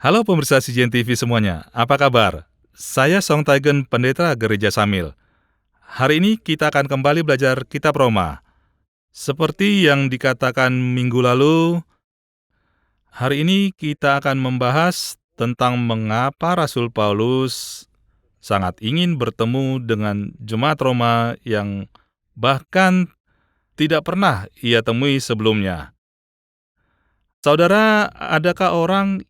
Halo pemirsa CGN TV semuanya, apa kabar? Saya Song Taigen, Pendeta Gereja Samil. Hari ini kita akan kembali belajar Kitab Roma. Seperti yang dikatakan minggu lalu, hari ini kita akan membahas tentang mengapa Rasul Paulus sangat ingin bertemu dengan jemaat Roma yang bahkan tidak pernah ia temui sebelumnya. Saudara, adakah orang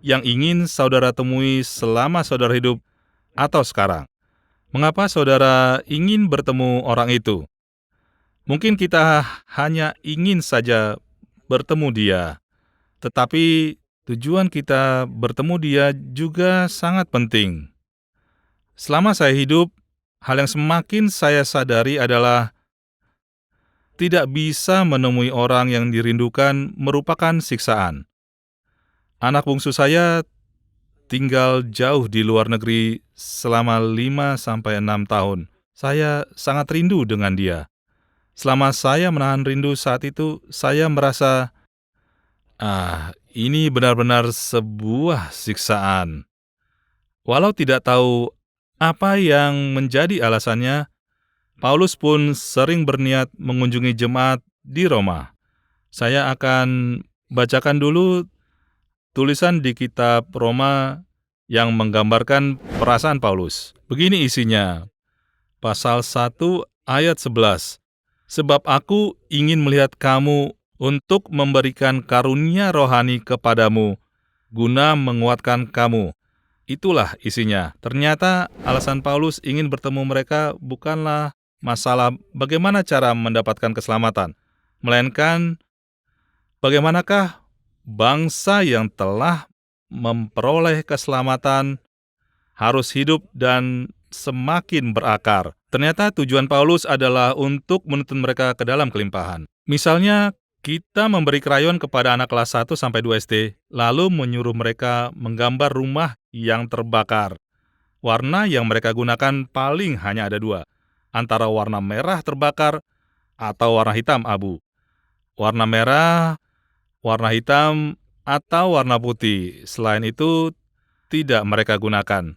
yang ingin saudara temui selama saudara hidup atau sekarang? Mengapa saudara ingin bertemu orang itu? Mungkin kita hanya ingin saja bertemu dia, tetapi tujuan kita bertemu dia juga sangat penting. Selama saya hidup, hal yang semakin saya sadari adalah tidak bisa menemui orang yang dirindukan merupakan siksaan. Anak bungsu saya tinggal jauh di luar negeri selama 5-6 tahun. Saya sangat rindu dengan dia. Selama saya menahan rindu saat itu, saya merasa, ini benar-benar sebuah siksaan. Walau tidak tahu apa yang menjadi alasannya, Paulus pun sering berniat mengunjungi jemaat di Roma. Saya akan bacakan dulu tulisan di kitab Roma yang menggambarkan perasaan Paulus. Begini isinya, pasal 1 ayat 11. Sebab aku ingin melihat kamu untuk memberikan karunia rohani kepadamu, guna menguatkan kamu. Itulah isinya. Ternyata alasan Paulus ingin bertemu mereka bukanlah masalah bagaimana cara mendapatkan keselamatan, melainkan bagaimanakah bangsa yang telah memperoleh keselamatan harus hidup dan semakin berakar. Ternyata tujuan Paulus adalah untuk menuntun mereka ke dalam kelimpahan. Misalnya, kita memberi krayon kepada anak kelas 1-2 SD, lalu menyuruh mereka menggambar rumah yang terbakar. Warna yang mereka gunakan paling hanya ada 2, antara warna merah terbakar atau warna hitam abu. Warna merah, warna hitam, atau warna putih. Selain itu, tidak mereka gunakan.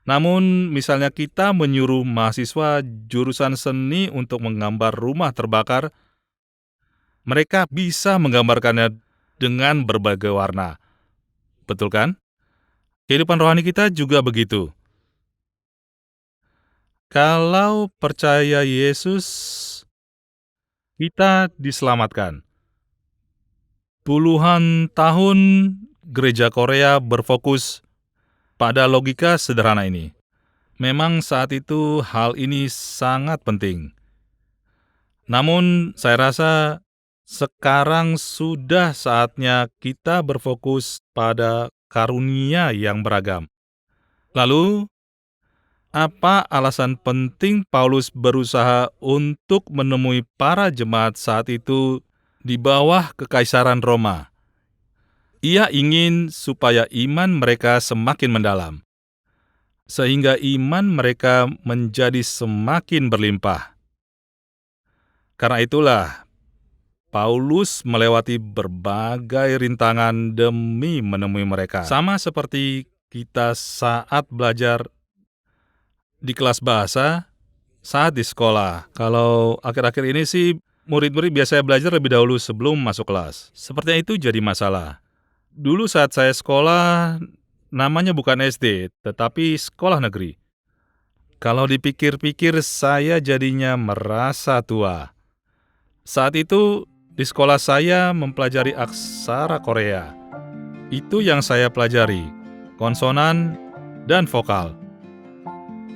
Namun, misalnya kita menyuruh mahasiswa jurusan seni untuk menggambar rumah terbakar, mereka bisa menggambarkannya dengan berbagai warna. Betul kan? Kehidupan rohani kita juga begitu. Kalau percaya Yesus, kita diselamatkan. Puluhan tahun gereja Korea berfokus pada logika sederhana ini. Memang saat itu hal ini sangat penting. Namun saya rasa sekarang sudah saatnya kita berfokus pada karunia yang beragam. Lalu, apa alasan penting Paulus berusaha untuk menemui para jemaat saat itu di bawah kekaisaran Roma? Ia ingin supaya iman mereka semakin mendalam, sehingga iman mereka menjadi semakin berlimpah. Karena itulah, Paulus melewati berbagai rintangan demi menemui mereka. Sama seperti kita saat belajar di kelas bahasa, saat di sekolah. Kalau akhir-akhir ini sih, murid-murid biasanya belajar lebih dahulu sebelum masuk kelas. Sepertinya itu jadi masalah. Dulu saat saya sekolah, namanya bukan SD, tetapi sekolah negeri. Kalau dipikir-pikir, saya jadinya merasa tua. Saat itu, di sekolah saya mempelajari aksara Korea. Itu yang saya pelajari, konsonan dan vokal.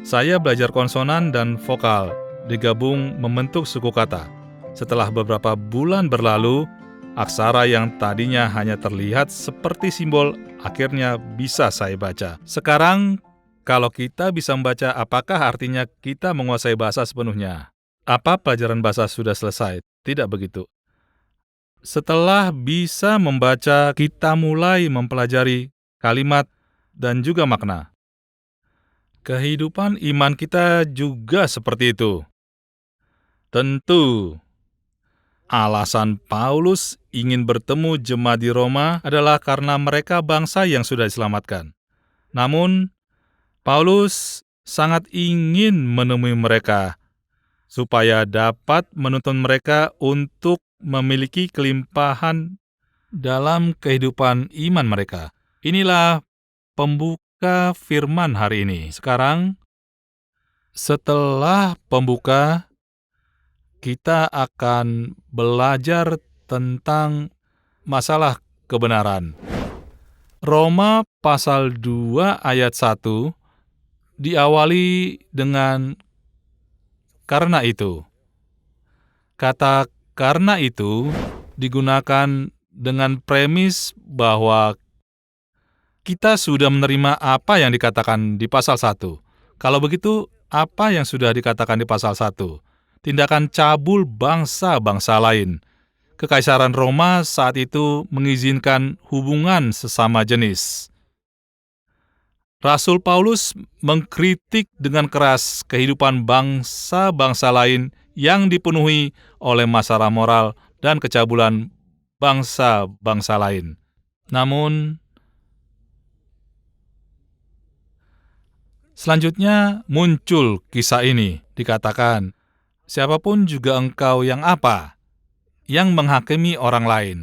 Saya belajar konsonan dan vokal, digabung membentuk suku kata. Setelah beberapa bulan berlalu, aksara yang tadinya hanya terlihat seperti simbol, akhirnya bisa saya baca. Sekarang, kalau kita bisa membaca, apakah artinya kita menguasai bahasa sepenuhnya? Apa pelajaran bahasa sudah selesai? Tidak begitu. Setelah bisa membaca, kita mulai mempelajari kalimat dan juga makna. Kehidupan iman kita juga seperti itu. Tentu, Alasan Paulus ingin bertemu jemaat di Roma adalah karena mereka bangsa yang sudah diselamatkan. Namun, Paulus sangat ingin menemui mereka supaya dapat menuntun mereka untuk memiliki kelimpahan dalam kehidupan iman mereka. Inilah pembuka firman hari ini. Sekarang, setelah pembuka, kita akan belajar tentang masalah kebenaran. Roma pasal 2 ayat 1 diawali dengan karena itu. Kata karena itu digunakan dengan premis bahwa kita sudah menerima apa yang dikatakan di pasal 1. Kalau begitu, apa yang sudah dikatakan di pasal 1? Tindakan cabul bangsa-bangsa lain. Kekaisaran Roma saat itu mengizinkan hubungan sesama jenis. Rasul Paulus mengkritik dengan keras kehidupan bangsa-bangsa lain yang dipenuhi oleh masalah moral dan kecabulan bangsa-bangsa lain. Namun, selanjutnya muncul kisah ini, dikatakan, siapapun juga engkau yang apa? Yang menghakimi orang lain.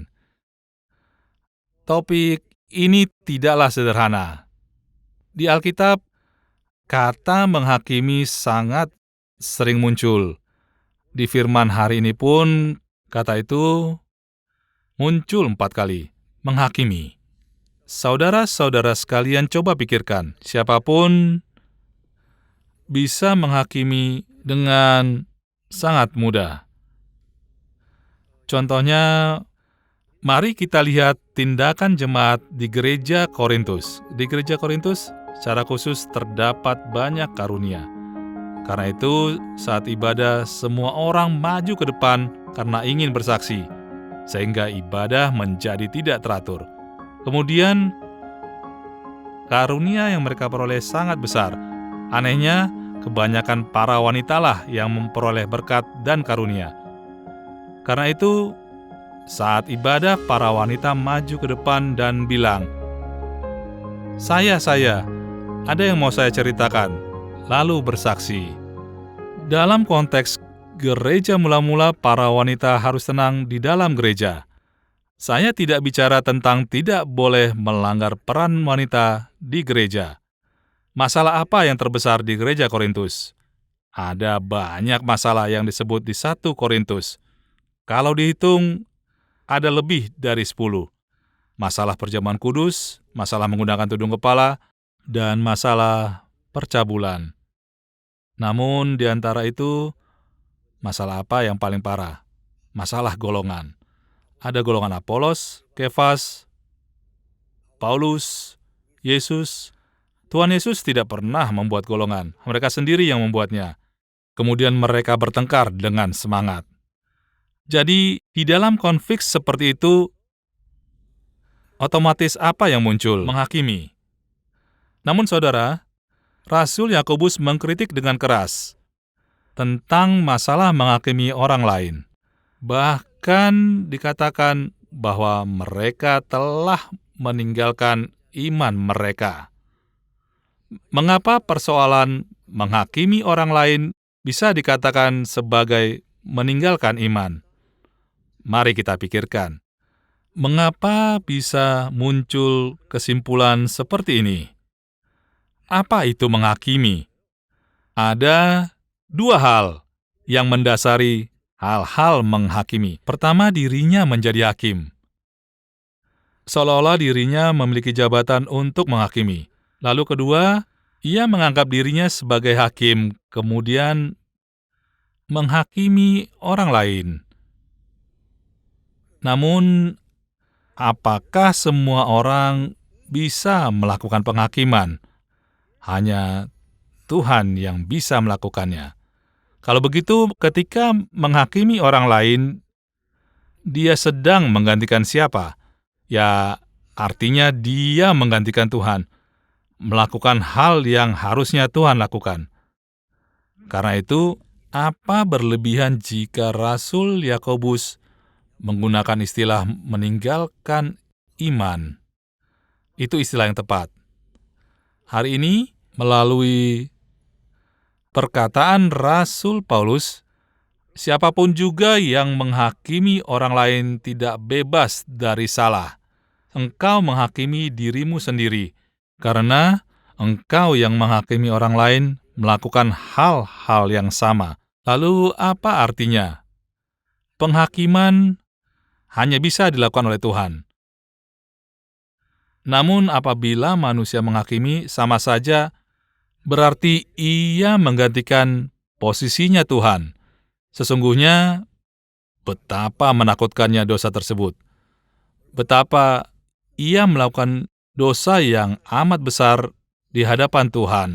Topik ini tidaklah sederhana. Di Alkitab, kata menghakimi sangat sering muncul. Di firman hari ini pun, kata itu muncul 4 kali, menghakimi. Saudara-saudara sekalian coba pikirkan, siapapun bisa menghakimi dengan sangat mudah. Contohnya, mari kita lihat tindakan jemaat di gereja Korintus. Di gereja Korintus, secara khusus terdapat banyak karunia. Karena itu, saat ibadah, semua orang maju ke depan karena ingin bersaksi, sehingga ibadah menjadi tidak teratur. Kemudian, karunia yang mereka peroleh sangat besar. Anehnya, kebanyakan para wanitalah yang memperoleh berkat dan karunia. Karena itu, saat ibadah, para wanita maju ke depan dan bilang, Saya, ada yang mau saya ceritakan, lalu bersaksi. Dalam konteks gereja mula-mula, para wanita harus tenang di dalam gereja. Saya tidak bicara tentang tidak boleh melanggar peran wanita di gereja. Masalah apa yang terbesar di gereja Korintus? Ada banyak masalah yang disebut di 1 Korintus. Kalau dihitung, ada lebih dari 10. Masalah perjamuan kudus, masalah menggunakan tudung kepala, dan masalah percabulan. Namun di antara itu, masalah apa yang paling parah? Masalah golongan. Ada golongan Apolos, Kefas, Paulus, Yesus. Tuhan Yesus tidak pernah membuat golongan. Mereka sendiri yang membuatnya. Kemudian mereka bertengkar dengan semangat. Jadi, di dalam konflik seperti itu, otomatis apa yang muncul? Menghakimi. Namun saudara, Rasul Yakobus mengkritik dengan keras tentang masalah menghakimi orang lain. Bahkan dikatakan bahwa mereka telah meninggalkan iman mereka. Mengapa persoalan menghakimi orang lain bisa dikatakan sebagai meninggalkan iman? Mari kita pikirkan, mengapa bisa muncul kesimpulan seperti ini? Apa itu menghakimi? Ada 2 hal yang mendasari hal-hal menghakimi. Pertama, dirinya menjadi hakim. Seolah-olah dirinya memiliki jabatan untuk menghakimi. Lalu kedua, ia menganggap dirinya sebagai hakim, kemudian menghakimi orang lain. Namun, apakah semua orang bisa melakukan penghakiman? Hanya Tuhan yang bisa melakukannya. Kalau begitu, ketika menghakimi orang lain, dia sedang menggantikan siapa? Ya, artinya dia menggantikan Tuhan, melakukan hal yang harusnya Tuhan lakukan. Karena itu, apa berlebihan jika Rasul Yakobus menggunakan istilah meninggalkan iman. Itu istilah yang tepat. Hari ini, melalui perkataan Rasul Paulus, siapapun juga yang menghakimi orang lain tidak bebas dari salah. Engkau menghakimi dirimu sendiri, karena engkau yang menghakimi orang lain melakukan hal-hal yang sama. Lalu apa artinya? Penghakiman hanya bisa dilakukan oleh Tuhan. Namun apabila manusia menghakimi, sama saja berarti ia menggantikan posisinya Tuhan. Sesungguhnya betapa menakutkannya dosa tersebut. Betapa ia melakukan dosa yang amat besar di hadapan Tuhan.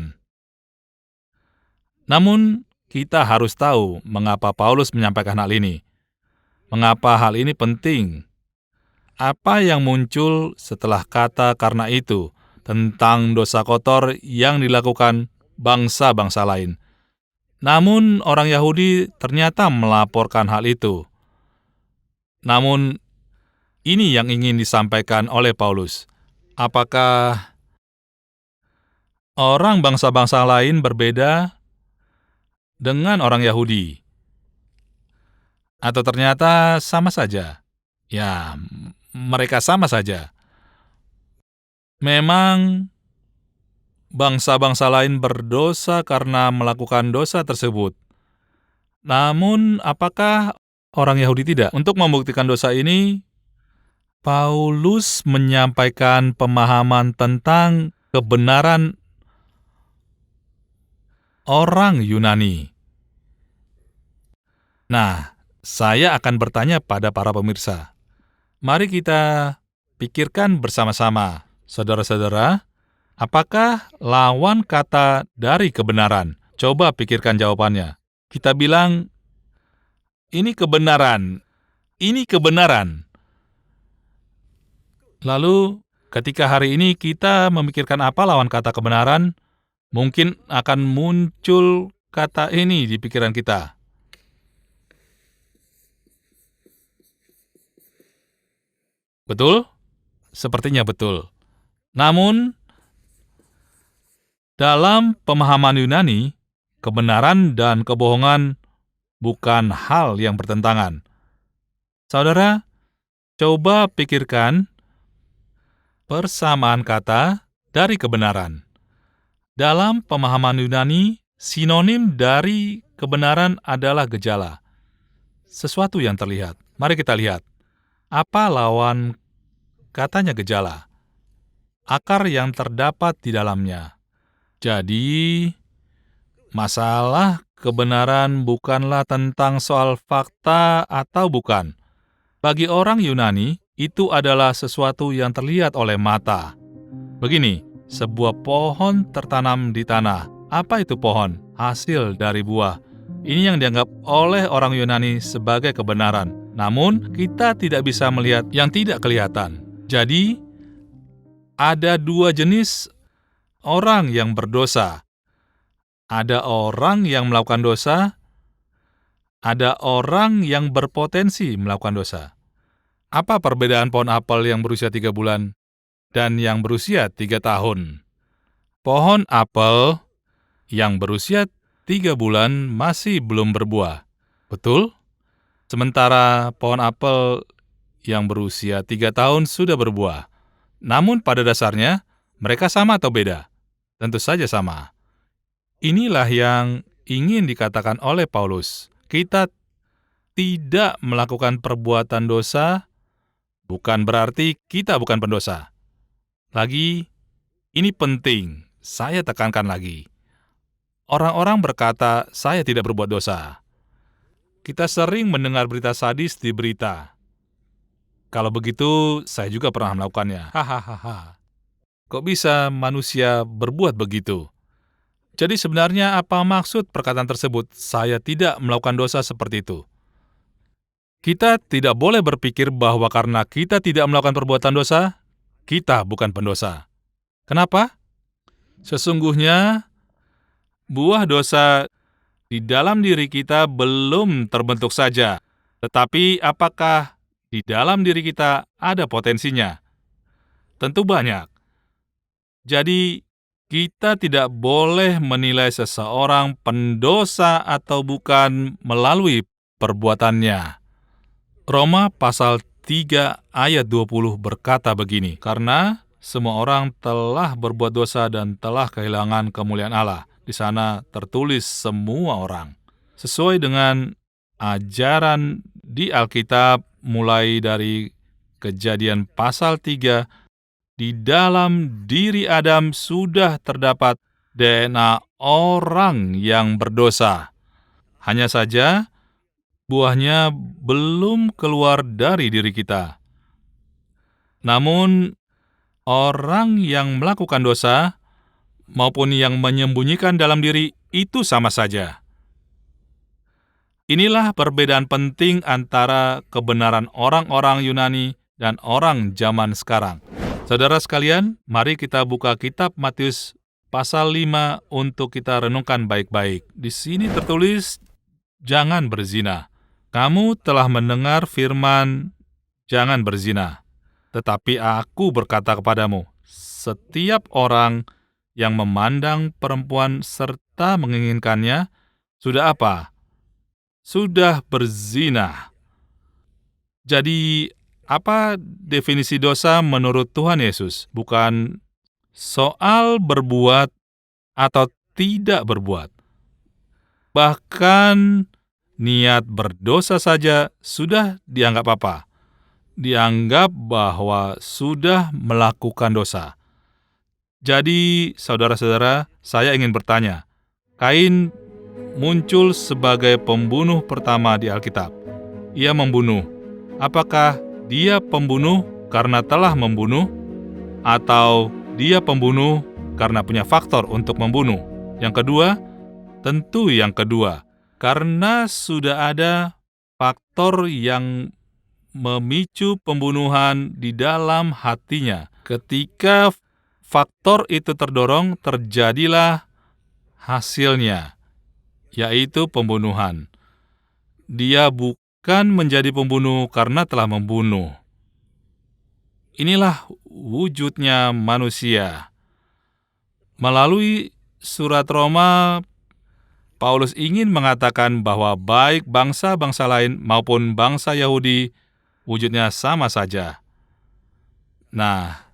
Namun kita harus tahu mengapa Paulus menyampaikan hal ini. Mengapa hal ini penting? Apa yang muncul setelah kata "karena itu" tentang dosa kotor yang dilakukan bangsa-bangsa lain? Namun orang Yahudi ternyata melaporkan hal itu. Namun ini yang ingin disampaikan oleh Paulus. Apakah orang bangsa-bangsa lain berbeda dengan orang Yahudi? Atau ternyata sama saja? Ya, mereka sama saja. Memang bangsa-bangsa lain berdosa karena melakukan dosa tersebut. Namun, apakah orang Yahudi tidak? Untuk membuktikan dosa ini, Paulus menyampaikan pemahaman tentang kebenaran orang Yunani. Nah, saya akan bertanya pada para pemirsa. Mari kita pikirkan bersama-sama, saudara-saudara, apakah lawan kata dari kebenaran? Coba pikirkan jawabannya. Kita bilang, ini kebenaran, ini kebenaran. Lalu, ketika hari ini kita memikirkan apa lawan kata kebenaran, mungkin akan muncul kata ini di pikiran kita. Betul? Sepertinya betul. Namun, dalam pemahaman Yunani, kebenaran dan kebohongan bukan hal yang bertentangan. Saudara, coba pikirkan persamaan kata dari kebenaran. Dalam pemahaman Yunani, sinonim dari kebenaran adalah gejala. Sesuatu yang terlihat. Mari kita lihat. Apa lawan katanya gejala? Akar yang terdapat di dalamnya. Jadi, masalah kebenaran bukanlah tentang soal fakta atau bukan. Bagi orang Yunani, itu adalah sesuatu yang terlihat oleh mata. Begini, sebuah pohon tertanam di tanah. Apa itu pohon? Hasil dari buah. Ini yang dianggap oleh orang Yunani sebagai kebenaran. Namun, kita tidak bisa melihat yang tidak kelihatan. Jadi, ada dua jenis orang yang berdosa. Ada orang yang melakukan dosa, ada orang yang berpotensi melakukan dosa. Apa perbedaan pohon apel yang berusia 3 bulan dan yang berusia 3 tahun? Pohon apel yang berusia 3 bulan masih belum berbuah. Betul? Sementara pohon apel yang berusia 3 tahun sudah berbuah. Namun pada dasarnya, mereka sama atau beda? Tentu saja sama. Inilah yang ingin dikatakan oleh Paulus. Kita tidak melakukan perbuatan dosa, bukan berarti kita bukan pendosa. Lagi, ini penting, saya tekankan lagi. Orang-orang berkata, saya tidak berbuat dosa. Kita sering mendengar berita sadis di berita. Kalau begitu, saya juga pernah melakukannya. Hahaha. Kok bisa manusia berbuat begitu? Jadi sebenarnya apa maksud perkataan tersebut? Saya tidak melakukan dosa seperti itu. Kita tidak boleh berpikir bahwa karena kita tidak melakukan perbuatan dosa, kita bukan pendosa. Kenapa? Sesungguhnya, buah dosa di dalam diri kita belum terbentuk saja. Tetapi apakah di dalam diri kita ada potensinya. Tentu banyak. Jadi, kita tidak boleh menilai seseorang pendosa atau bukan melalui perbuatannya. Roma pasal 3 ayat 20 berkata begini, "Karena semua orang telah berbuat dosa dan telah kehilangan kemuliaan Allah." Di sana tertulis semua orang. Sesuai dengan ajaran di Alkitab mulai dari Kejadian pasal 3, di dalam diri Adam sudah terdapat DNA orang yang berdosa. Hanya saja buahnya belum keluar dari diri kita. Namun, orang yang melakukan dosa maupun yang menyembunyikan dalam diri itu sama saja. Inilah perbedaan penting antara kebenaran orang-orang Yunani dan orang zaman sekarang. Saudara sekalian, mari kita buka kitab Matius pasal 5 untuk kita renungkan baik-baik. Di sini tertulis, "Jangan berzina. Kamu telah mendengar firman, jangan berzina. Tetapi aku berkata kepadamu, setiap orang yang memandang perempuan serta menginginkannya, sudah apa? Sudah berzina." Jadi, apa definisi dosa menurut Tuhan Yesus? Bukan soal berbuat atau tidak berbuat. Bahkan niat berdosa saja sudah dianggap apa? Dianggap bahwa sudah melakukan dosa. Jadi, saudara-saudara, saya ingin bertanya, Kain muncul sebagai pembunuh pertama di Alkitab. Ia membunuh. Apakah dia pembunuh karena telah membunuh, atau dia pembunuh karena punya faktor untuk membunuh? Yang kedua, tentu yang kedua, karena sudah ada faktor yang memicu pembunuhan di dalam hatinya. Ketika faktor itu terdorong, terjadilah hasilnya, yaitu pembunuhan. Dia bukan menjadi pembunuh karena telah membunuh. Inilah wujudnya manusia. Melalui surat Roma, Paulus ingin mengatakan bahwa baik bangsa-bangsa lain maupun bangsa Yahudi, wujudnya sama saja. Nah,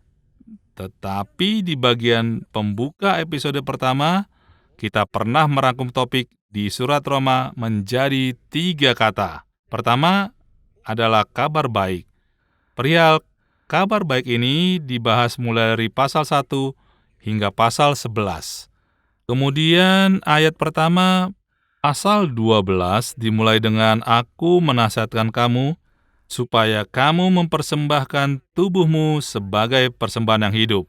tetapi di bagian pembuka episode pertama, kita pernah merangkum topik di surat Roma menjadi 3 kata. Pertama adalah kabar baik. Perihal kabar baik ini dibahas mulai dari pasal 1 hingga pasal 11. Kemudian ayat pertama, pasal 12 dimulai dengan "Aku menasihatkan kamu supaya kamu mempersembahkan tubuhmu sebagai persembahan yang hidup."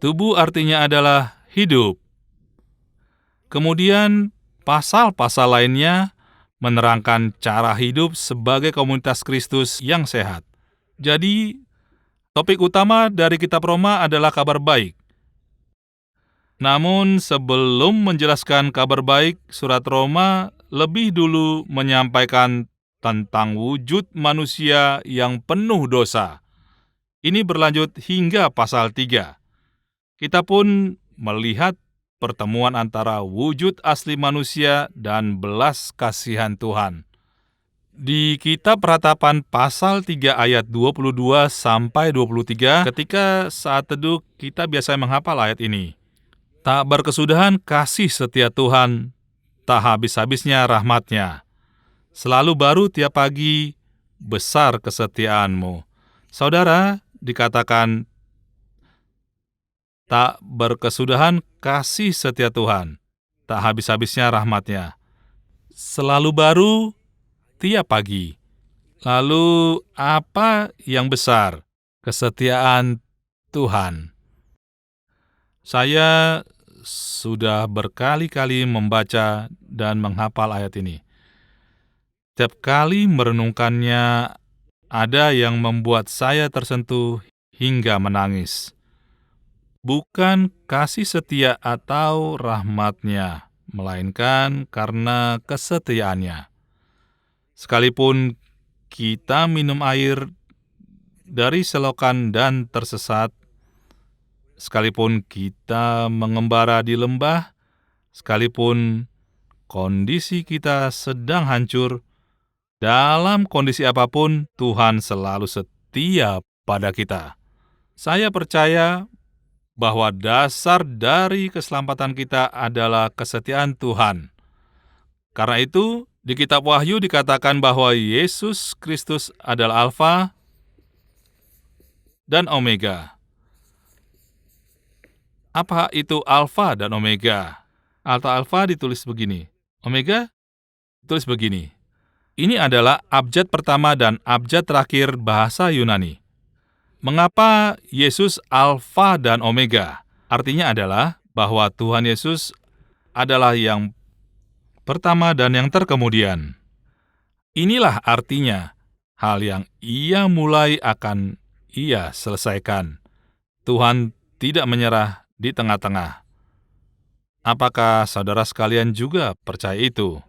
Tubuh artinya adalah hidup. Kemudian pasal-pasal lainnya menerangkan cara hidup sebagai komunitas Kristus yang sehat. Jadi, topik utama dari kitab Roma adalah kabar baik. Namun sebelum menjelaskan kabar baik, surat Roma lebih dulu menyampaikan tentang wujud manusia yang penuh dosa. Ini berlanjut hingga pasal 3. Kita pun melihat pertemuan antara wujud asli manusia dan belas kasihan Tuhan. Di kitab Ratapan pasal 3 ayat 22 sampai 23, ketika saat teduh kita biasa menghafal ayat ini. "Tak berkesudahan kasih setia Tuhan, tak habis-habisnya rahmat-Nya. Selalu baru tiap pagi, besar kesetiaan-Mu." Saudara, dikatakan tak berkesudahan kasih setia Tuhan, tak habis-habisnya rahmat-Nya. Selalu baru tiap pagi. Lalu apa yang besar? Kesetiaan Tuhan. Saya sudah berkali-kali membaca dan menghafal ayat ini. Setiap kali merenungkannya, ada yang membuat saya tersentuh hingga menangis. Bukan kasih setia atau rahmat-Nya, melainkan karena kesetiaannya. Sekalipun kita minum air dari selokan dan tersesat, sekalipun kita mengembara di lembah, sekalipun kondisi kita sedang hancur, dalam kondisi apapun Tuhan selalu setia pada kita. Saya percaya bahwa dasar dari keselamatan kita adalah kesetiaan Tuhan. Karena itu, di kitab Wahyu dikatakan bahwa Yesus Kristus adalah Alfa dan Omega. Apa itu Alfa dan Omega? Alfa ditulis begini, Omega ditulis begini. Ini adalah abjad pertama dan abjad terakhir bahasa Yunani. Mengapa Yesus Alfa dan Omega? Artinya adalah bahwa Tuhan Yesus adalah yang pertama dan yang terkemudian. Inilah artinya hal yang Ia mulai akan Ia selesaikan. Tuhan tidak menyerah di tengah-tengah. Apakah saudara sekalian juga percaya itu?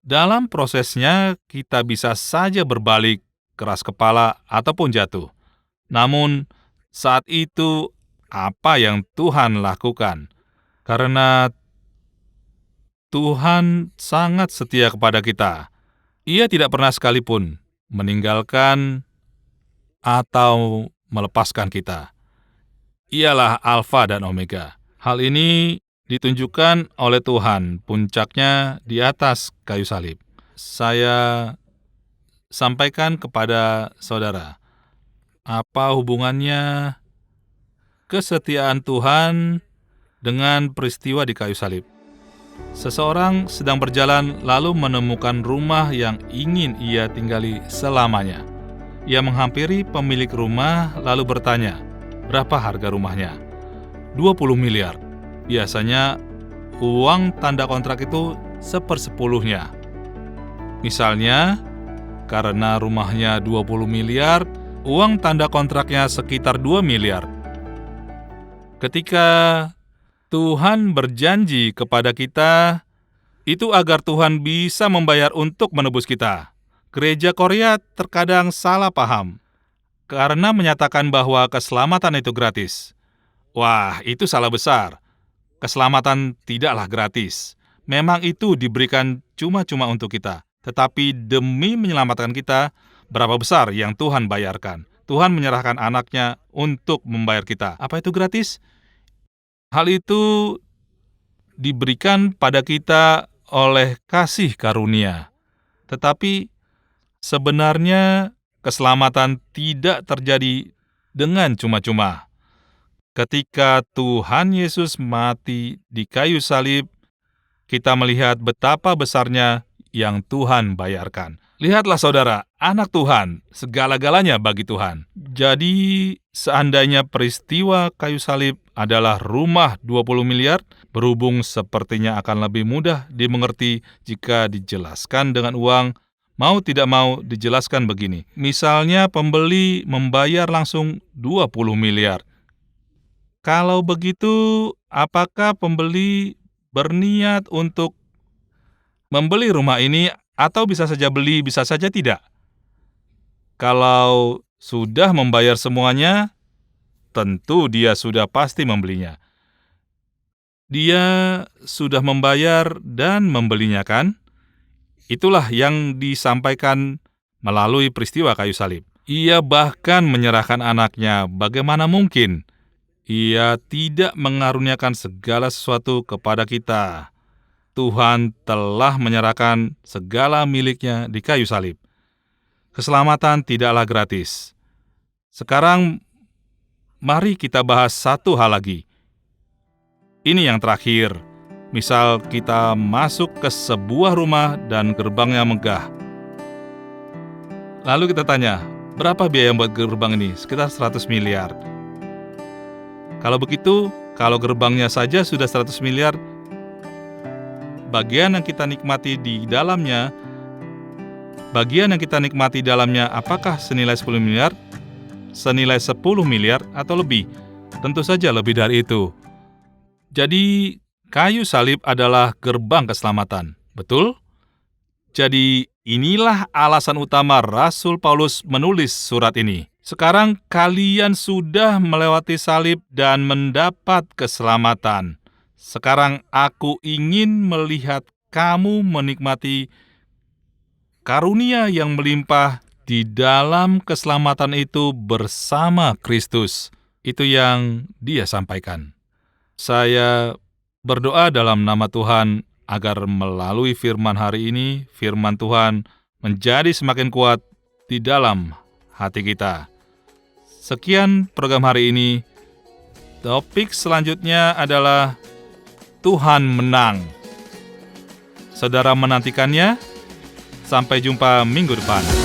Dalam prosesnya, kita bisa saja berbalik, keras kepala, ataupun jatuh. Namun, saat itu, apa yang Tuhan lakukan? Karena Tuhan sangat setia kepada kita. Ia tidak pernah sekalipun meninggalkan atau melepaskan kita. Ialah Alfa dan Omega. Hal ini ditunjukkan oleh Tuhan, puncaknya di atas kayu salib. Saya sampaikan kepada saudara, apa hubungannya kesetiaan Tuhan dengan peristiwa di kayu salib? Seseorang sedang berjalan lalu menemukan rumah yang ingin ia tinggali selamanya. Ia menghampiri pemilik rumah lalu bertanya, berapa harga rumahnya? 20 miliar. Biasanya uang tanda kontrak itu 1/10. Misalnya, karena rumahnya 20 miliar, uang tanda kontraknya sekitar 2 miliar. Ketika Tuhan berjanji kepada kita, itu agar Tuhan bisa membayar untuk menebus kita. Gereja Korea terkadang salah paham, karena menyatakan bahwa keselamatan itu gratis. Wah, itu salah besar. Keselamatan tidaklah gratis. Memang itu diberikan cuma-cuma untuk kita. Tetapi demi menyelamatkan kita, berapa besar yang Tuhan bayarkan? Tuhan menyerahkan anaknya untuk membayar kita. Apa itu gratis? Hal itu diberikan pada kita oleh kasih karunia. Tetapi sebenarnya keselamatan tidak terjadi dengan cuma-cuma. Ketika Tuhan Yesus mati di kayu salib, kita melihat betapa besarnya yang Tuhan bayarkan. Lihatlah saudara, anak Tuhan, segala-galanya bagi Tuhan. Jadi, seandainya peristiwa kayu salib adalah rumah 20 miliar, berhubung sepertinya akan lebih mudah dimengerti jika dijelaskan dengan uang, mau tidak mau dijelaskan begini. Misalnya pembeli membayar langsung 20 miliar. Kalau begitu, apakah pembeli berniat untuk membeli rumah ini atau bisa saja beli, bisa saja tidak? Kalau sudah membayar semuanya, tentu dia sudah pasti membelinya. Dia sudah membayar dan membelinya, kan? Itulah yang disampaikan melalui peristiwa kayu salib. Ia bahkan menyerahkan anaknya. Bagaimana mungkin Ia tidak mengaruniakan segala sesuatu kepada kita? Tuhan telah menyerahkan segala miliknya di kayu salib. Keselamatan tidaklah gratis. Sekarang, mari kita bahas satu hal lagi. Ini yang terakhir. Misal kita masuk ke sebuah rumah dan gerbangnya megah. Lalu kita tanya, berapa biaya buat gerbang ini? Sekitar 100 miliar. Kalau begitu, kalau gerbangnya saja sudah 100 miliar, bagian yang kita nikmati di dalamnya, apakah senilai 10 miliar, senilai 10 miliar, atau lebih? Tentu saja lebih dari itu. Jadi, kayu salib adalah gerbang keselamatan, betul? Jadi, Inilah alasan utama Rasul Paulus menulis surat ini. Sekarang kalian sudah melewati salib dan mendapat keselamatan. Sekarang aku ingin melihat kamu menikmati karunia yang melimpah di dalam keselamatan itu bersama Kristus. Itu yang dia sampaikan. Saya berdoa dalam nama Tuhan agar melalui firman hari ini, firman Tuhan menjadi semakin kuat di dalam hati kita. Sekian program hari ini. Topik selanjutnya adalah Tuhan menang. Saudara menantikannya? Sampai jumpa minggu depan.